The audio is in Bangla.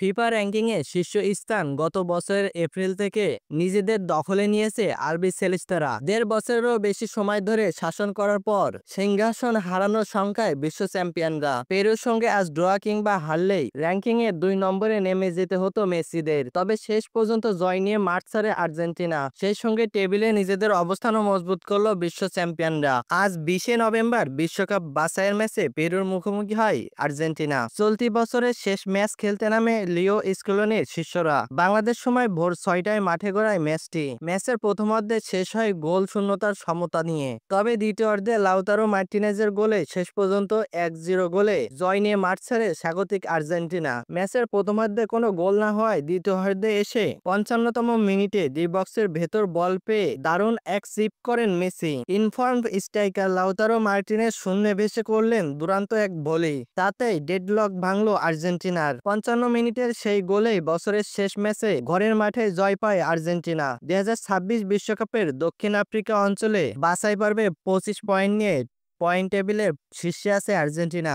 ফিফা র্যাঙ্কিংয়ে শীর্ষ স্থান গত বছরের এপ্রিল থেকে নিজেদের দখলে নিয়েছে আরবি সেলেস্তারা। ১.৫ বছরেরও বেশি সময় ধরে শাসন করার পর সিংহাসন হারানোর সংখ্যায় বিশ্ব চ্যাম্পিয়নরা। পেরুর সঙ্গে আজ ড্র কিংবা হারলেই র্যাঙ্কিংয়ে ২ নম্বরে নেমে যেতে হতো মেসিদের। তবে শেষ পর্যন্ত জয় নিয়ে মাঠ ছাড়ে আর্জেন্টিনা। সেই সঙ্গে টেবিলে নিজেদের অবস্থানও মজবুত করল বিশ্ব চ্যাম্পিয়নরা। আজ ২০শে নভেম্বর বিশ্বকাপ বাছাইয়ের ম্যাচে পেরুর মুখোমুখি হয় আর্জেন্টিনা। চলতি বছরের শেষ ম্যাচ খেলতে নামে লিও স্কেলোনির শিষ্যরা। বাংলাদেশ সময় ভোর ৬টায় মাঠে গড়ায় ম্যাচটি। ম্যাচের প্রথমার্ধে শেষ হয় গোল শূন্যতার সমতা নিয়ে। তবে দ্বিতীয়ার্ধে লাউতারো মার্টিনেজের গোলে শেষ পর্যন্ত ১-০ গোলে জয় নিয়ে মাঠ ছাড়ে স্বাগতিক আর্জেন্টিনা। ম্যাচের প্রথমার্ধে কোনো গোল না হওয়ায় দ্বিতীয়ার্ধে এসে ৫৫তম মিনিটে ডি বক্সের ভেতর বল পেয়ে দারুণ এক চিপ করেন Messi. Informed striker Lautaro Martinez শূন্যে ভেসে করলেন দুর্দান্ত এক ভলি। তাতেই ডেডলক ভাঙল আর্জেন্টিনার। ৫৫ মিনিটের সেই গোলেই বছরের শেষ ম্যাচে ঘরের মাঠে জয় পায় আর্জেন্টিনা। ২০২৬ বিশ্বকাপের দক্ষিণ আফ্রিকা অঞ্চলে বাছাই পর্বে ২৫ পয়েন্ট নিয়ে পয়েন্ট টেবিলের শীর্ষে আছে আর্জেন্টিনা।